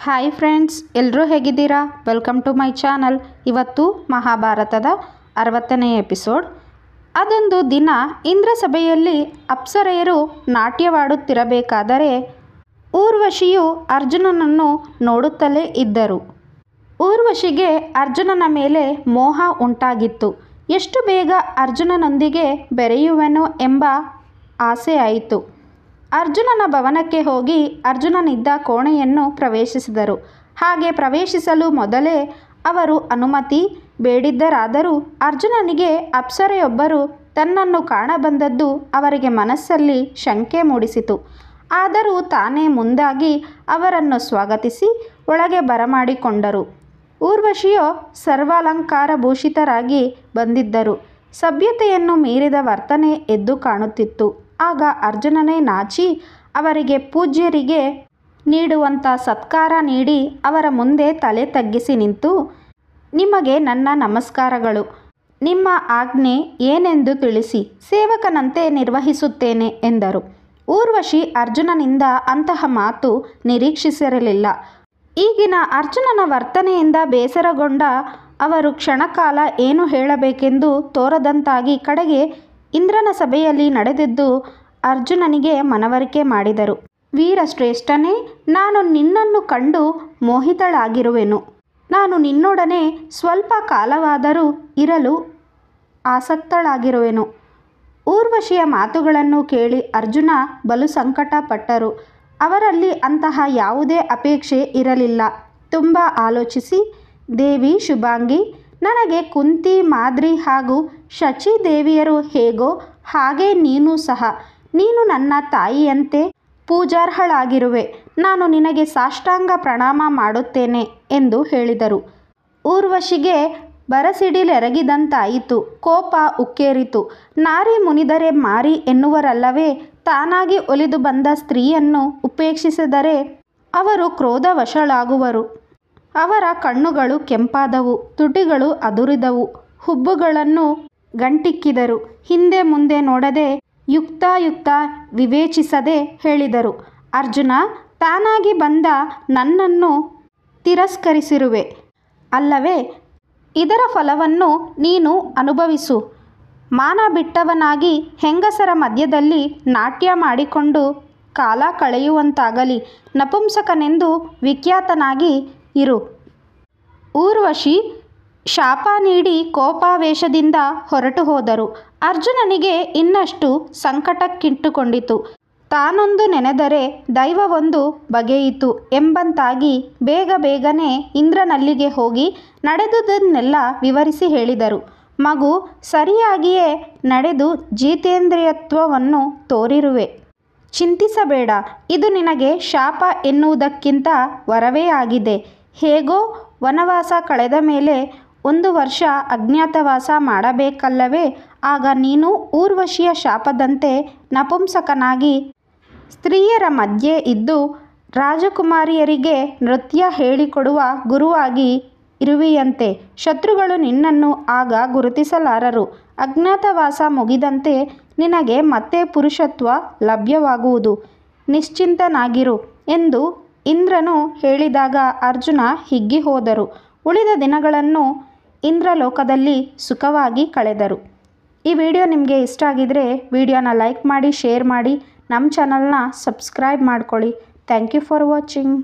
Hi friends, ಎಲ್ಲರೂ ಹೇಗಿದ್ದೀರಾ? Welcome to my channel. ಇವತ್ತು ಮಹಾಭಾರತದ 60ನೇ ಎಪಿಸೋಡ್. ಅದೊಂದು ದಿನ ಇಂದ್ರ ಸಭೆಯಲ್ಲಿ ಅಪ್ಸರೆಯರು ನಾಟ್ಯವಾಡುತ್ತಿರಬೇಕಾದರೆ ಊರ್ವಶಿಯು ಅರ್ಜುನನನ್ನು ನೋಡುತ್ತಲೇ ಇದ್ದರು. ಊರ್ವಶಿಗೆ ಅರ್ಜುನನ ಮೇಲೆ ಮೋಹ ಉಂಟಾಗಿತ್ತು. ಎಷ್ಟು ಬೇಗ ಅರ್ಜುನನೊಂದಿಗೆ ಬೆರೆಯುವೆನೋ ಎಂಬ ಆಸೆ ಆಯಿತು. ಅರ್ಜುನನ ಭವನಕ್ಕೆ ಹೋಗಿ ಅರ್ಜುನನಿದ್ದ ಕೋಣೆಯನ್ನು ಪ್ರವೇಶಿಸಿದರು. ಹಾಗೆ ಪ್ರವೇಶಿಸಲು ಮೊದಲೇ ಅವರು ಅನುಮತಿ ಬೇಡಿದ್ದರಾದರೂ ಅರ್ಜುನನಿಗೆ ಅಪ್ಸರೆಯೊಬ್ಬರು ತನ್ನನ್ನು ಕಾಣಬಂದದ್ದು ಅವರಿಗೆ ಮನಸ್ಸಲ್ಲಿ ಶಂಕೆ ಮೂಡಿಸಿತು. ಆದರೂ ತಾನೇ ಮುಂದಾಗಿ ಅವರನ್ನು ಸ್ವಾಗತಿಸಿ ಒಳಗೆ ಬರಮಾಡಿಕೊಂಡರು. ಊರ್ವಶಿಯು ಸರ್ವಾಲಂಕಾರಭೂಷಿತರಾಗಿ ಬಂದಿದ್ದರು. ಸಭ್ಯತೆಯನ್ನು ಮೀರಿದ ವರ್ತನೆ ಎದ್ದು ಕಾಣುತ್ತಿತ್ತು. ಆಗ ಅರ್ಜುನನೇ ನಾಚಿ ಅವರಿಗೆ ಪೂಜ್ಯರಿಗೆ ನೀಡುವಂಥ ಸತ್ಕಾರ ನೀಡಿ ಅವರ ಮುಂದೆ ತಲೆ ತಗ್ಗಿಸಿ ನಿಂತು, ನಿಮಗೆ ನನ್ನ ನಮಸ್ಕಾರಗಳು. ನಿಮ್ಮ ಆಜ್ಞೆ ಏನೆಂದು ತಿಳಿಸಿ, ಸೇವಕನಂತೆ ನಿರ್ವಹಿಸುತ್ತೇನೆ ಎಂದರು. ಊರ್ವಶಿ ಅರ್ಜುನನಿಂದ ಅಂತಹ ಮಾತು ನಿರೀಕ್ಷಿಸಿರಲಿಲ್ಲ. ಈಗಿನ ಅರ್ಜುನನ ವರ್ತನೆಯಿಂದ ಬೇಸರಗೊಂಡ ಅವರು ಕ್ಷಣಕಾಲ ಏನು ಹೇಳಬೇಕೆಂದು ತೋರದಂತಾಗಿ ಕಡೆಗೆ ಇಂದ್ರನ ಸಭೆಯಲ್ಲಿ ನಡೆದಿದ್ದು ಅರ್ಜುನನಿಗೆ ಮನವರಿಕೆ ಮಾಡಿದರು. ವೀರಶ್ರೇಷ್ಠನೇ, ನಾನು ನಿನ್ನನ್ನು ಕಂಡು ಮೋಹಿತಳಾಗಿರುವೆನು. ನಾನು ನಿನ್ನೊಡನೆ ಸ್ವಲ್ಪ ಕಾಲವಾದರೂ ಇರಲು ಆಸಕ್ತಳಾಗಿರುವೆನು. ಊರ್ವಶಿಯ ಮಾತುಗಳನ್ನು ಕೇಳಿ ಅರ್ಜುನ ಬಲು ಸಂಕಟಪಟ್ಟರು. ಅವರಲ್ಲಿ ಅಂತಹ ಯಾವುದೇ ಅಪೇಕ್ಷೆ ಇರಲಿಲ್ಲ. ತುಂಬ ಆಲೋಚಿಸಿ, ದೇವಿ ಶುಭಾಂಗಿ, ನನಗೆ ಕುಂತಿ, ಮಾದ್ರಿ ಹಾಗೂ ಶಚಿ ದೇವಿಯರು ಹೇಗೋ ಹಾಗೆ ನೀನು ಸಹ. ನೀನು ನನ್ನ ತಾಯಿಯಂತೆ ಪೂಜಾರ್ಹಳಾಗಿರುವೆ. ನಾನು ನಿನಗೆ ಸಾಷ್ಟಾಂಗ ಪ್ರಣಾಮ ಮಾಡುತ್ತೇನೆ ಎಂದು ಹೇಳಿದರು. ಊರ್ವಶಿಗೆ ಬರಸಿಡಿಲೆರಗಿದಂತಾಯಿತು. ಕೋಪ ಉಕ್ಕೇರಿತು. ನಾರಿ ಮುನಿದರೆ ಮಾರಿ ಎನ್ನುವರಲ್ಲವೇ? ತಾನಾಗಿ ಒಲಿದು ಬಂದ ಸ್ತ್ರೀಯನ್ನು ಉಪೇಕ್ಷಿಸಿದರೆ ಅವರು ಕ್ರೋಧವಶಳಾಗುವರು. ಅವರ ಕಣ್ಣುಗಳು ಕೆಂಪಾದವು, ತುಟಿಗಳು ಅದುರಿದವು, ಹುಬ್ಬುಗಳನ್ನು ಗಂಟಿಕ್ಕಿದರು. ಹಿಂದೆ ಮುಂದೆ ನೋಡದೆ ಯುಕ್ತಾಯುಕ್ತ ವಿವೇಚಿಸದೆ ಹೇಳಿದರು, ಅರ್ಜುನ, ತಾನಾಗಿ ಬಂದ ನನ್ನನ್ನು ತಿರಸ್ಕರಿಸಿರುವೆ ಅಲ್ಲವೇ? ಇದರ ಫಲವನ್ನು ನೀನು ಅನುಭವಿಸು. ಮಾನ ಬಿಟ್ಟವನಾಗಿ ಹೆಂಗಸರ ಮಧ್ಯದಲ್ಲಿ ನಾಟ್ಯ ಮಾಡಿಕೊಂಡು ಕಾಲ ಕಳೆಯುವಂತಾಗಲಿ. ನಪುಂಸಕನೆಂದು ವಿಖ್ಯಾತನಾಗಿ ಇರು. ಊರ್ವಶಿ ಶಾಪ ನೀಡಿ ಕೋಪಾವೇಶದಿಂದ ಹೊರಟು ಹೋದರು. ಅರ್ಜುನನಿಗೆ ಇನ್ನಷ್ಟು ಸಂಕಟಕ್ಕಿಟ್ಟುಕೊಂಡಿತು. ತಾನೊಂದು ನೆನೆದರೆ ದೈವವೊಂದು ಬಗೆಯಿತು ಎಂಬಂತಾಗಿ ಬೇಗ ಬೇಗನೆ ಇಂದ್ರನಲ್ಲಿಗೆ ಹೋಗಿ ನಡೆದುದನ್ನೆಲ್ಲ ವಿವರಿಸಿ ಹೇಳಿದರು. ಮಗು, ಸರಿಯಾಗಿಯೇ ನಡೆದು ಜಿತೇಂದ್ರಿಯತ್ವವನ್ನು ತೋರಿರುವೆ. ಚಿಂತಿಸಬೇಡ. ಇದು ನಿನಗೆ ಶಾಪ ಎನ್ನುವುದಕ್ಕಿಂತ ವರವೇ ಆಗಿದೆ. ಹೇಗೋ ವನವಾಸ ಕಳೆದ ಮೇಲೆ 1 ವರ್ಷ ಅಜ್ಞಾತವಾಸ ಮಾಡಬೇಕಲ್ಲವೇ? ಆಗ ನೀನು ಊರ್ವಶಿಯ ಶಾಪದಂತೆ ನಪುಂಸಕನಾಗಿ ಸ್ತ್ರೀಯರ ಮಧ್ಯೆ ಇದ್ದು ರಾಜಕುಮಾರಿಯರಿಗೆ ನೃತ್ಯ ಹೇಳಿಕೊಡುವ ಗುರುವಾಗಿ ಇರುವಿಯಂತೆ. ಶತ್ರುಗಳು ನಿನ್ನನ್ನು ಆಗ ಗುರುತಿಸಲಾರರು. ಅಜ್ಞಾತವಾಸ ಮುಗಿದಂತೆ ನಿನಗೆ ಮತ್ತೆ ಪುರುಷತ್ವ ಲಭ್ಯವಾಗುವುದು. ನಿಶ್ಚಿಂತನಾಗಿರು ಎಂದು ಇಂದ್ರನು ಹೇಳಿದಾಗ ಅರ್ಜುನ ಹಿಗ್ಗಿ ಹೋದರು. ಉಳಿದ ದಿನಗಳನ್ನು ಇಂದ್ರಲೋಕದಲ್ಲಿ ಸುಖವಾಗಿ ಕಳೆದರು. ಈ ವಿಡಿಯೋ ನಿಮಗೆ ಇಷ್ಟ ಆಗಿದರೆ ವಿಡಿಯೋನ ಲೈಕ್ ಮಾಡಿ, ಶೇರ್ ಮಾಡಿ, ನಮ್ಮ ಚಾನಲ್ನ ಸಬ್ಸ್ಕ್ರೈಬ್ ಮಾಡ್ಕೊಳ್ಳಿ. Thank you for watching.